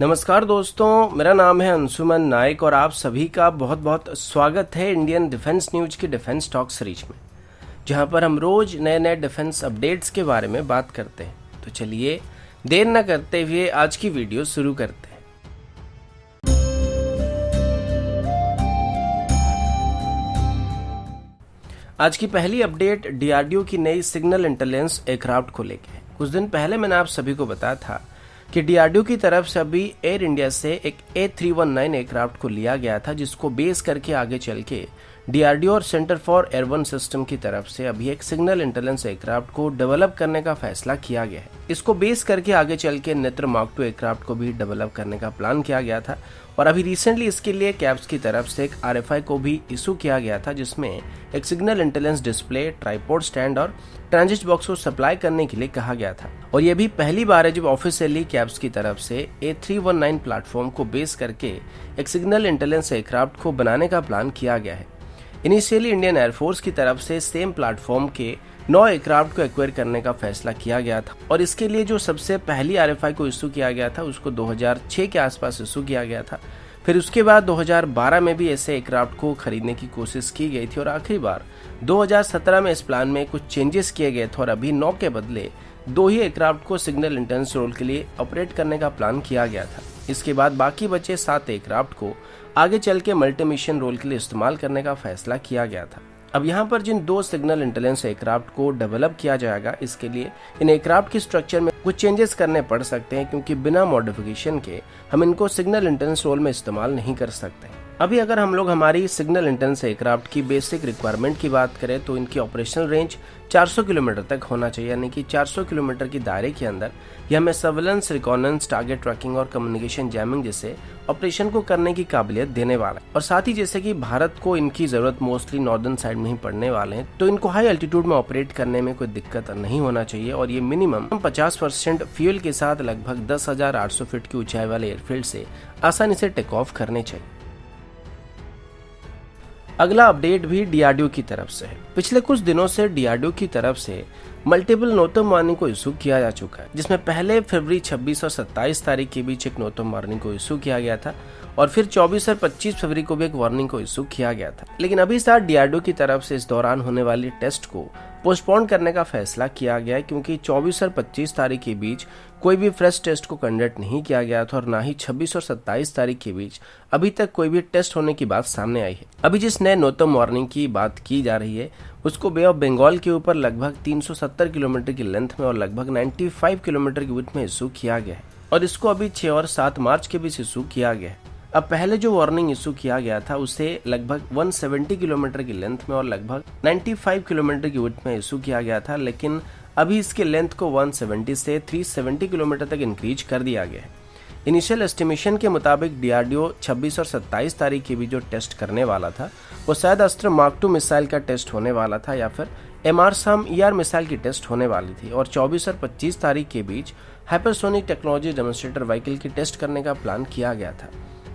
नमस्कार दोस्तों, मेरा नाम है अंशुमन नायक और आप सभी का बहुत बहुत स्वागत है इंडियन डिफेंस न्यूज की डिफेंस टॉक सीरीज में, जहां पर हम रोज नए नए डिफेंस अपडेट्स के बारे में बात करते हैं। तो चलिए देर न करते हुए आज की वीडियो शुरू करते हैं। आज की पहली अपडेट डीआरडीओ की नई सिग्नल इंटेलिजेंस एयरक्राफ्ट को लेकर है। कुछ दिन पहले मैंने आप सभी को बताया था कि डीआरडीओ की तरफ से अभी एयर इंडिया से एक A319 एयरक्राफ्ट को लिया गया था, जिसको बेस करके आगे चल के डीआरडीओ और सेंटर फॉर एयरवन सिस्टम की तरफ से अभी एक सिग्नल इंटेलिजेंस एयरक्राफ्ट को डेवलप करने का फैसला किया गया है। इसको बेस करके आगे चल के नेत्र मार्क 2 एयरक्राफ्ट को भी डेवलप करने का प्लान किया गया था और अभी रिसेंटली इसके लिए कैब्स की तरफ से एक RFI को भी इशू किया गया था, जिसमें एक signal intelligence display, tripod stand और ट्रांजिट बॉक्स को सप्लाई करने के लिए कहा गया था। और ये भी पहली बार है जब ऑफिशियली कैब्स की तरफ से A319 प्लेटफॉर्म को बेस करके एक सिग्नल इंटेलिजेंस एयरक्राफ्ट को बनाने का प्लान किया गया है। इनिशियली इंडियन एयरफोर्स की तरफ से सेम प्लेटफॉर्म के 9 एयरक्राफ्ट को एक्वायर करने का फैसला किया गया था और इसके लिए जो सबसे पहली RFI को इशू किया गया था उसको 2006 के आसपास इशू किया गया था। फिर उसके बाद 2012 में भी ऐसे एयरक्राफ्ट को खरीदने की कोशिश की गई थी और आखिरी बार 2017 में इस प्लान में कुछ चेंजेस किए गए थे और अभी 9 के बदले 2 ही एयरक्राफ्ट को सिग्नल इंटेलिजेंस रोल के लिए ऑपरेट करने का प्लान किया गया था। इसके बाद बाकी बचे 7 एयरक्राफ्ट को आगे चल के मल्टी मिशन रोल के लिए इस्तेमाल करने का फैसला किया गया था। अब यहाँ पर जिन 2 सिग्नल इंटेलिजेंस एयरक्राफ्ट को डेवलप किया जाएगा, इसके लिए इन एयरक्राफ्ट की स्ट्रक्चर में कुछ चेंजेस करने पड़ सकते हैं, क्योंकि बिना मॉडिफिकेशन के हम इनको सिग्नल इंटेलिजेंस रोल में इस्तेमाल नहीं कर सकते। अभी अगर हम लोग हमारी सिग्नल इंटेलिजेंस एयरक्राफ्ट की बेसिक रिक्वायरमेंट की बात करें तो इनकी ऑपरेशनल रेंज 400 किलोमीटर तक होना चाहिए, यानी कि 400 किलोमीटर की दायरे के अंदर ये हमें सर्वेलेंस, रिकॉनेंस, टारगेट ट्रैकिंग और कम्युनिकेशन जैमिंग जैसे ऑपरेशन को करने की काबिलियत देने वाला है। और साथ ही जैसे कि भारत को इनकी जरूरत मोस्टली नॉर्दर्न साइड में ही पड़ने वाले हैं, तो इनको हाई एल्टीट्यूड में ऑपरेट करने में कोई दिक्कत नहीं होना चाहिए और ये मिनिमम 50% फ्यूल के साथ लगभग 10,800 फीट की ऊंचाई वाले एयरफील्ड से आसानी से टेक ऑफ करने चाहिए। अगला अपडेट भी डीआरडीओ की तरफ से है। पिछले कुछ दिनों से डीआरडीओ की तरफ से मल्टीपल नोटम वार्निंग को इशू किया जा चुका है, जिसमें पहले फरवरी 26 और 27 तारीख के बीच एक नोटम वार्निंग को इशू किया गया था और फिर 24 और 25 फरवरी को भी एक वार्निंग को इशू किया गया था। लेकिन अभी साथ डीआरडीओ की तरफ से इस दौरान होने वाली टेस्ट को पोस्टपोन करने का फैसला किया गया है, क्योंकि 24 और 25 तारीख के बीच कोई भी फ्रेश टेस्ट को कंडक्ट नहीं किया गया था और ना ही 26 और 27 तारीख के बीच अभी तक कोई भी टेस्ट होने की बात सामने आई है। अभी जिस नए नोटम वार्निंग की बात की जा रही है उसको बे ऑफ बंगाल के ऊपर लगभग 370 किलोमीटर की लेंथ में और लगभग 95 किलोमीटर की विड्थ में इशू किया गया है और इसको अभी 6 और 7 मार्च के बीच इशू किया गया है। अब पहले जो वार्निंग इशू किया गया था उसे लगभग 170 किलोमीटर की लेंथ में और लगभग 95 किलोमीटर की विड्थ में इशू किया गया था, लेकिन अभी इसके लेंथ को 170 से 370 किलोमीटर तक इंक्रीज कर दिया गया है। इनिशियल एस्टिमेशन के मुताबिक डीआरडीओ 26 और 27 तारीख के बीच जो टेस्ट करने वाला था वो शायद अस्त्र मार्क 2 मिसाइल का टेस्ट होने वाला था या फिर MRSAM-ER मिसाइल की टेस्ट होने वाली थी और 24 और 25 तारीख के बीच हाइपरसोनिक टेक्नोलॉजी डेमोन्स्ट्रेटर व्हीकल की टेस्ट करने का प्लान किया गया था।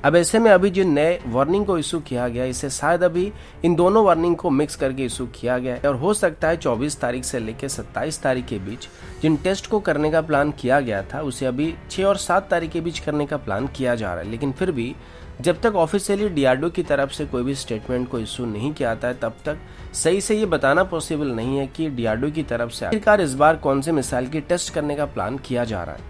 अब ऐसे में अभी जो नए वार्निंग को इशू किया गया इसे शायद अभी इन दोनों वार्निंग को मिक्स करके इशू किया गया है और हो सकता है 24 तारीख से लेकर 27 तारीख के बीच जिन टेस्ट को करने का प्लान किया गया था उसे अभी 6 और 7 तारीख के बीच करने का प्लान किया जा रहा है। लेकिन फिर भी जब तक ऑफिशियली डीआरडीओ की तरफ से कोई भी स्टेटमेंट को इशू नहीं किया आता है तब तक सही से ये बताना पॉसिबल नहीं है कि डीआरडीओ की तरफ से आखिरकार इस बार कौन से मिसाइल की टेस्ट करने का प्लान किया जा रहा है।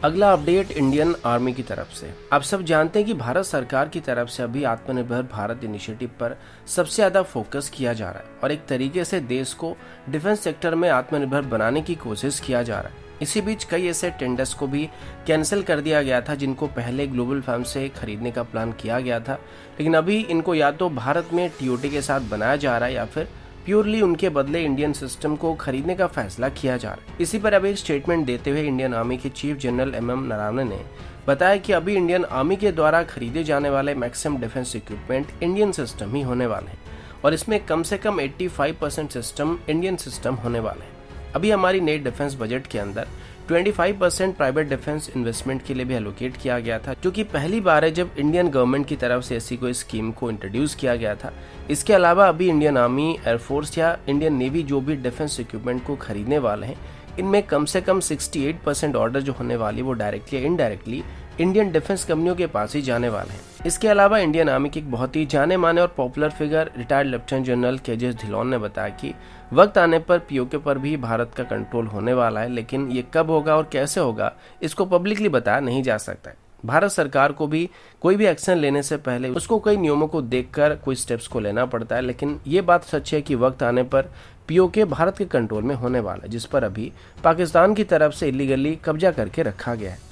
अगला अपडेट इंडियन आर्मी की तरफ से। आप सब जानते हैं कि भारत सरकार की तरफ से अभी आत्मनिर्भर भारत इनिशिएटिव पर सबसे ज्यादा फोकस किया जा रहा है और एक तरीके से देश को डिफेंस सेक्टर में आत्मनिर्भर बनाने की कोशिश किया जा रहा है। इसी बीच कई ऐसे टेंडर्स को भी कैंसिल कर दिया गया था जिनको पहले ग्लोबल फर्म से खरीदने का प्लान किया गया था, लेकिन अभी इनको या तो भारत में TOT के साथ बनाया जा रहा है या फिर प्योरली उनके बदले इंडियन सिस्टम को खरीदने का फैसला किया जा रहा है। इसी पर अब एक स्टेटमेंट देते हुए इंडियन आर्मी के चीफ जनरल MM नरावने ने बताया कि अभी इंडियन आर्मी के द्वारा खरीदे जाने वाले maximum defence equipment Indian system ही होने वाले हैं और इसमें कम से कम 85% सिस्टम इंडियन सिस्टम होने वाले हैं। अभी हमारी नई डिफेंस बजट के अंदर 25% प्राइवेट डिफेंस इन्वेस्टमेंट के लिए भी एलोकेट किया गया था, जो कि पहली बार है जब इंडियन गवर्नमेंट की तरफ से ऐसी कोई स्कीम को इंट्रोड्यूस किया गया था। इसके अलावा अभी इंडियन आर्मी, एयरफोर्स या इंडियन नेवी जो भी डिफेंस इक्विपमेंट को खरीदने वाले हैं इनमें कम से कम 68% ऑर्डर जो होने वाली वो डायरेक्टली या इनडायरेक्टली इंडियन डिफेंस कंपनियों के पास ही जाने वाले हैं। इसके अलावा इंडियन आर्मी के एक बहुत ही जाने माने और popular figure retired lieutenant general KJ Dhillon ने बताया कि वक्त आने पर पीओके पर भी भारत का कंट्रोल होने वाला है, लेकिन ये कब होगा और कैसे होगा इसको पब्लिकली बताया नहीं जा सकता है। भारत सरकार को भी कोई भी एक्शन लेने से पहले उसको कई नियमों को देखकर कोई स्टेप्स को लेना पड़ता है, लेकिन ये बात सच है कि वक्त आने पर पीओके भारत के कंट्रोल में होने वाला है, जिस पर अभी पाकिस्तान की तरफ से इलीगली कब्जा करके रखा गया है।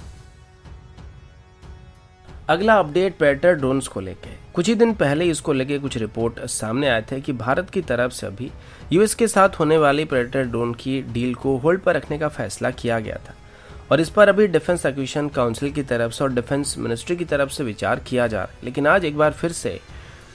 अगला अपडेट प्रेडेटर ड्रोन्स को लेके। कुछ ही दिन पहले इसको लेके कुछ रिपोर्ट सामने आए थे कि भारत की तरफ से अभी यूएस के साथ होने वाली प्रेडेटर ड्रोन की डील को होल्ड पर रखने का फैसला किया गया था और इस पर अभी डिफेंस एक्विजिशन काउंसिल की तरफ से और डिफेंस मिनिस्ट्री की तरफ से विचार किया जा रहा है। लेकिन आज एक बार फिर से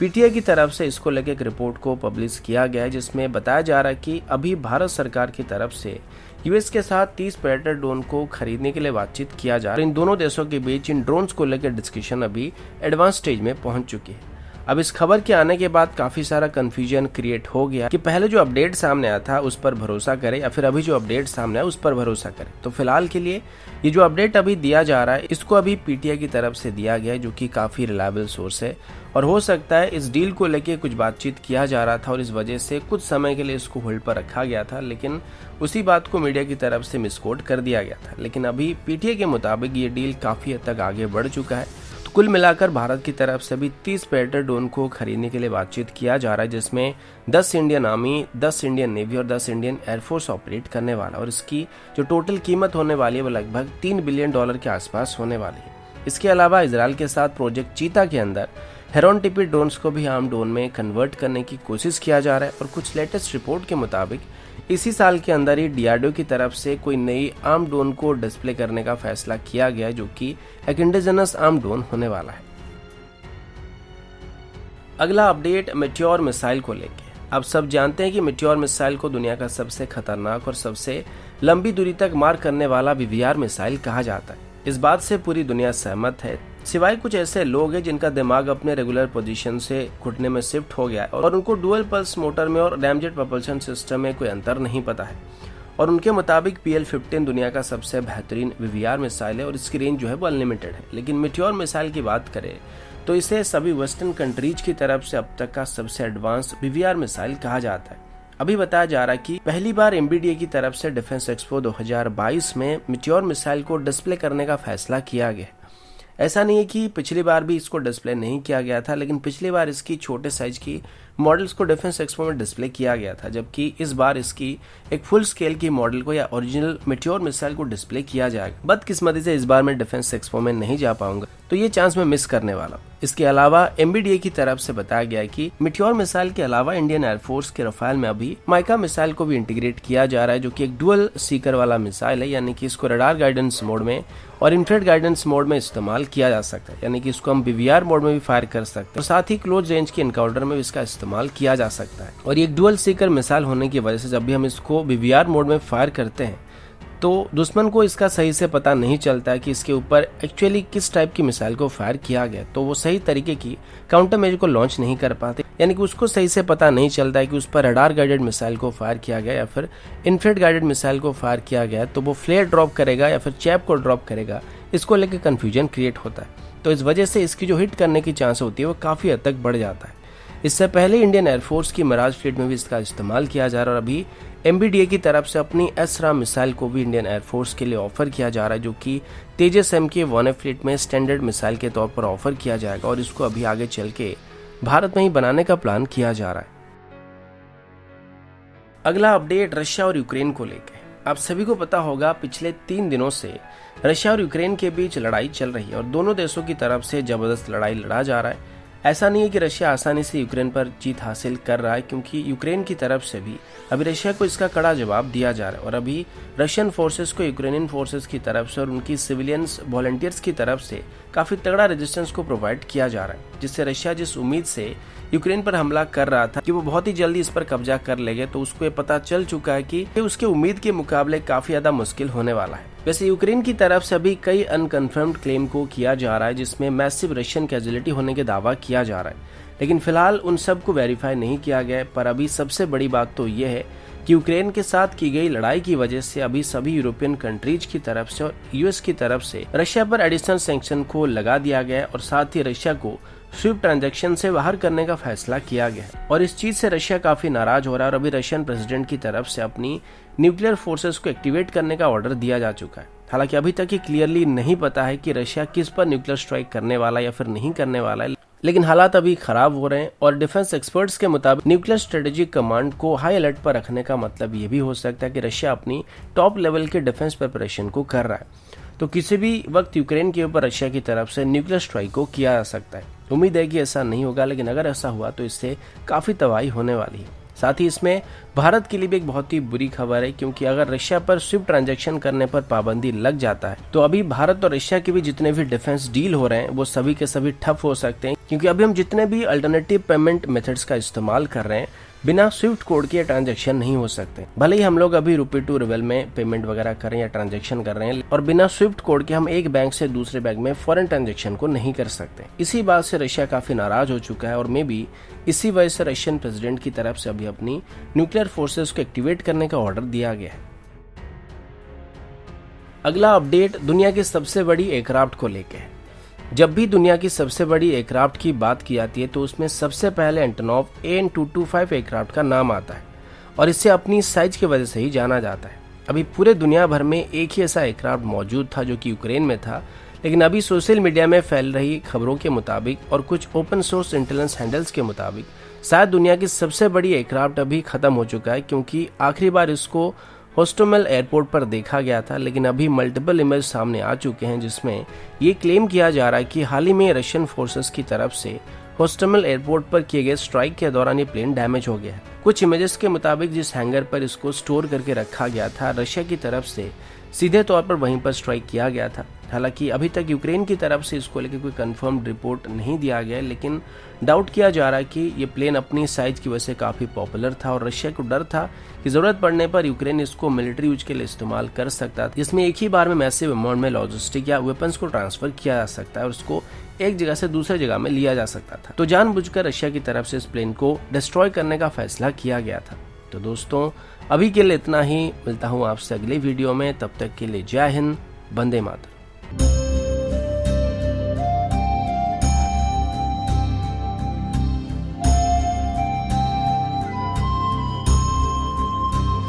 पीटीआई की तरफ से इसको लेकर एक रिपोर्ट को पब्लिश किया गया है, जिसमें बताया जा रहा है कि अभी भारत सरकार की तरफ से यूएस के साथ 30 प्रेडेटर ड्रोन को खरीदने के लिए बातचीत किया जा रहा है। इन दोनों देशों के बीच इन ड्रोन्स को लेकर डिस्कशन अभी एडवांस स्टेज में पहुंच चुकी है। अब इस खबर के आने के बाद काफी सारा कंफ्यूजन क्रिएट हो गया कि पहले जो अपडेट सामने आया था उस पर भरोसा करें या फिर अभी जो अपडेट सामने आया उस पर भरोसा करें। तो फिलहाल के लिए ये जो अपडेट अभी दिया जा रहा है इसको अभी पीटीआई की तरफ से दिया गया है, जो कि काफी रिलायबल सोर्स है और हो सकता है इस डील को लेके कुछ बातचीत किया जा रहा था और इस वजह से कुछ समय के लिए इसको होल्ड पर रखा गया था, लेकिन उसी बात को मीडिया की तरफ से मिसकोट कर दिया गया था। लेकिन अभी पीटीआई के मुताबिक ये डील काफी हद तक आगे बढ़ चुका है। तो कुल मिलाकर भारत की तरफ से भी 30 प्रेडेटर ड्रोन को खरीदने के लिए बातचीत किया जा रहा है, जिसमें 10 इंडियन आर्मी, 10 इंडियन नेवी और 10 इंडियन एयरफोर्स ऑपरेट करने वाला और इसकी जो टोटल कीमत होने वाली है वो लगभग $3 बिलियन के आसपास होने वाली है। इसके अलावा इजराइल के साथ प्रोजेक्ट चीता के अंदर हेरॉन टिपी ड्रोन्स को भी आर्म ड्रोन में कन्वर्ट करने की कोशिश किया जा रहा है और कुछ लेटेस्ट रिपोर्ट के मुताबिक इसी साल के अंदर ही डीआरडीओ की तरफ से कोई नई आर्म ड्रोन को डिस्प्ले करने का फैसला किया गया है, जो कि एक इंडिजिनस आर्म ड्रोन होने वाला है। अगला अपडेट मेट्योर मिसाइल को लेके। आप सब जानते हैं कि मेट्योर मिसाइल को दुनिया का सबसे खतरनाक और सबसे लंबी दूरी तक मार करने वाला वीवीआर मिसाइल कहा जाता है। इस बात से पूरी दुनिया सहमत है, सिवाय कुछ ऐसे लोग हैं जिनका दिमाग अपने रेगुलर पोजीशन से घुटने में शिफ्ट हो गया है और उनको डुअल पल्स मोटर में और रैमजेट propulsion सिस्टम में कोई अंतर नहीं पता है। और उनके मुताबिक PL-15 दुनिया का सबसे बेहतरीन वीवीआर मिसाइल है और इसकी रेंज जो है वो अनलिमिटेड है। लेकिन मेट्योर मिसाइल की बात करें तो इसे सभी वेस्टर्न कंट्रीज की तरफ से अब तक का सबसे एडवांस वीवीआर मिसाइल कहा जाता है। अभी बताया जा रहा है कि पहली बार MBDA की तरफ से डिफेंस एक्सपो 2022 में मेट्योर मिसाइल को डिस्प्ले करने का फैसला किया गया। ऐसा नहीं है कि पिछली बार भी इसको डिस्प्ले नहीं किया गया था, लेकिन पिछली बार इसकी छोटे साइज की मॉडल्स को डिफेंस एक्सपो में डिस्प्ले किया गया था, जबकि इस बार इसकी एक फुल स्केल की मॉडल को या ओरिजिनल मेट्योर मिसाइल को डिस्प्ले किया जाएगा। बदकिस्मती से इस बार मैं डिफेंस एक्सपो में नहीं जा पाऊंगा, तो ये चांस मैं मिस करने वाला हूँ। इसके अलावा MBDA की तरफ से बताया गया है कि मेट्योर मिसाइल के अलावा इंडियन एयरफोर्स के रफाल में अभी माइका मिसाइल को भी इंटीग्रेट किया जा रहा है, जो कि एक डुअल सीकर वाला मिसाइल है, यानी कि इसको रडार गाइडेंस मोड में और इंफ्रारेड गाइडेंस मोड में इस्तेमाल किया जा सकता है, यानी कि इसको हम वीवीआर मोड में भी फायर कर सकते हैं और साथ ही क्लोज रेंज के एनकाउंटर में भी इसका इस्तेमाल किया जा सकता है। और ये डुअल सीकर मिसाइल होने की वजह से जब भी हम इसको वीवीआर मोड में फायर करते हैं तो दुश्मन को इसका सही से पता नहीं चलता है कि इसके ऊपर एक्चुअली किस टाइप की मिसाइल को फायर किया गया, तो वो सही तरीके की काउंटर मेजर को लॉन्च नहीं कर पाते, यानी कि उसको सही से पता नहीं चलता है कि उस पर रडार गाइडेड मिसाइल को फायर किया गया या फिर इंफ्रारेड गाइडेड मिसाइल को फायर किया गया, तो वो फ्लेयर ड्रॉप करेगा या फिर चैप को ड्रॉप करेगा, इसको लेकर कंफ्यूजन क्रिएट होता है। तो इस वजह से इसकी जो हिट करने की चांस होती है वो काफी हद तक बढ़ जाता है। इससे पहले इंडियन एयरफोर्स की मिराज फ्लीट में भी इसका इस्तेमाल किया जा रहा है और अभी MBDA की तरफ से अपनी एसराम मिसाइल को भी इंडियन एयरफोर्स के लिए ऑफर किया जा रहा है, जो कि तेजस MK-1A फ्लीट में स्टैंडर्ड मिसाइल के तौर पर ऑफर किया जाएगा और इसको अभी आगे चल के भारत में ही बनाने का प्लान किया जा रहा है। अगला अपडेट रशिया और यूक्रेन को लेकर। आप सभी को पता होगा पिछले 3 दिनों से रशिया और यूक्रेन के बीच लड़ाई चल रही है और दोनों देशों की तरफ से जबरदस्त लड़ाई लड़ा जा रहा है। ऐसा नहीं है कि रशिया आसानी से यूक्रेन पर जीत हासिल कर रहा है, क्योंकि यूक्रेन की तरफ से भी अभी रशिया को इसका कड़ा जवाब दिया जा रहा है और अभी रशियन फोर्सेस को यूक्रेनियन फोर्सेस की तरफ से और उनकी सिविलियंस वॉलंटियर्स की तरफ से काफी तगड़ा रेजिस्टेंस को प्रोवाइड किया जा रहा है, जिससे रशिया जिस उम्मीद से यूक्रेन पर हमला कर रहा था कि वो बहुत ही जल्दी इस पर कब्जा कर लेंगे, तो उसको ये पता चल चुका है कि उसके उम्मीद के मुकाबले काफी ज्यादा मुश्किल होने वाला है। वैसे यूक्रेन की तरफ से अभी कई अनकन्फर्म्ड क्लेम को किया जा रहा है, जिसमें मैसिव रशियन कैजुअलिटी होने के दावा किया जा रहा है, लेकिन फिलहाल उन सब को वेरीफाई नहीं किया गया है। पर अभी सबसे बड़ी बात तो ये है कि यूक्रेन के साथ की गई लड़ाई की वजह से अभी सभी यूरोपियन कंट्रीज की तरफ से और यूएस की तरफ से रशिया पर एडिशनल सैंक्शन को लगा दिया गया है और साथ ही रशिया को स्विफ्ट ट्रांजैक्शन से बाहर करने का फैसला किया गया है। और इस चीज से रशिया काफी नाराज हो रहा है और अभी रशियन प्रेसिडेंट की तरफ से अपनी न्यूक्लियर फोर्सेस को एक्टिवेट करने का ऑर्डर दिया जा चुका है। हालांकि अभी तक ये क्लियरली नहीं पता है कि रशिया किस पर न्यूक्लियर स्ट्राइक करने वाला है या फिर नहीं करने वाला है, लेकिन हालात अभी खराब हो रहे हैं और डिफेंस एक्सपर्ट्स के मुताबिक न्यूक्लियर स्ट्रेटेजिक कमांड को हाई अलर्ट पर रखने का मतलब ये भी हो सकता है कि रशिया अपनी टॉप लेवल के डिफेंस प्रिपरेशन को कर रहा है। तो किसी भी वक्त यूक्रेन के ऊपर रशिया की तरफ से न्यूक्लियर स्ट्राइक को किया जा सकता है। उम्मीद है कि ऐसा नहीं होगा, लेकिन अगर ऐसा हुआ तो इससे काफी तबाही होने वाली है। साथ ही इसमें भारत के लिए भी एक बहुत ही बुरी खबर है, क्योंकि अगर रशिया पर स्विफ्ट ट्रांजैक्शन करने पर पाबंदी लग जाता है तो अभी भारत और रशिया के भी जितने भी डिफेंस डील हो रहे हैं वो सभी के सभी ठप हो सकते हैं, क्योंकि अभी हम जितने भी अल्टरनेटिव पेमेंट मेथड्स का इस्तेमाल कर रहे हैं बिना स्विफ्ट कोड के ट्रांजैक्शन नहीं हो सकते। भले ही हम लोग अभी रुपी टू रिबल में पेमेंट वगैरह कर रहे हैं या ट्रांजैक्शन कर रहे हैं, और बिना स्विफ्ट कोड के हम एक बैंक से दूसरे बैंक में फॉरेन ट्रांजैक्शन को नहीं कर सकते। इसी बात से रशिया काफी नाराज हो चुका है और मे बी इसी वजह से रशियन प्रेसिडेंट की तरफ से अभी अपनी न्यूक्लियर फोर्सेस को एक्टिवेट करने का ऑर्डर दिया गया है। अगला अपडेट दुनिया की सबसे बड़ी एयरक्राफ्ट को लेकर है। जब भी दुनिया की सबसे बड़ी एयरक्राफ्ट की बात की जाती है तो उसमें सबसे पहले एंटोनोव AN-225 एयरक्राफ्ट का नाम आता है और इसे अपनी साइज की वजह से ही जाना जाता है। अभी पूरे दुनिया भर में एक ही ऐसा एयरक्राफ्ट मौजूद था जो कि यूक्रेन में था, लेकिन अभी सोशल मीडिया में फैल रही खबरों के मुताबिक और कुछ ओपन सोर्स इंटेलिजेंस हैंडल्स के मुताबिक शायद दुनिया की सबसे बड़ी एयरक्राफ्ट अभी खत्म हो चुका है, क्योंकि आखिरी बार इसको होस्टोमेल एयरपोर्ट पर देखा गया था। लेकिन अभी मल्टीपल इमेज सामने आ चुके हैं जिसमें ये क्लेम किया जा रहा है कि हाल ही में रशियन फोर्सेस की तरफ से होस्टोमेल एयरपोर्ट पर किए गए स्ट्राइक के दौरान ये प्लेन डैमेज हो गया है। कुछ इमेजेस के मुताबिक जिस हैंगर पर इसको स्टोर करके रखा गया था, रशिया की तरफ से सीधे तौर पर वहीं पर स्ट्राइक किया गया था। हालांकि अभी तक यूक्रेन की तरफ से इसको लेकर कोई कंफर्म रिपोर्ट नहीं दिया गया है, लेकिन डाउट किया जा रहा है कि ये प्लेन अपनी साइज की वजह से काफी पॉपुलर था और रशिया को डर था कि जरूरत पड़ने पर यूक्रेन इसको मिलिट्री यूज के लिए इस्तेमाल कर सकता था, जिसमें एक ही बार में मैसिव अमाउंट में लॉजिस्टिक या वेपन्स को ट्रांसफर किया जा सकता है और उसको एक जगह से दूसरी जगह में लिया जा सकता था। तो जानबूझकर रशिया की तरफ से इस प्लेन को डिस्ट्रॉय करने का फैसला किया गया था। तो दोस्तों अभी के लिए इतना ही, मिलता हूँ आपसे अगले वीडियो में, तब तक के लिए जय हिंद, वंदे मातरम।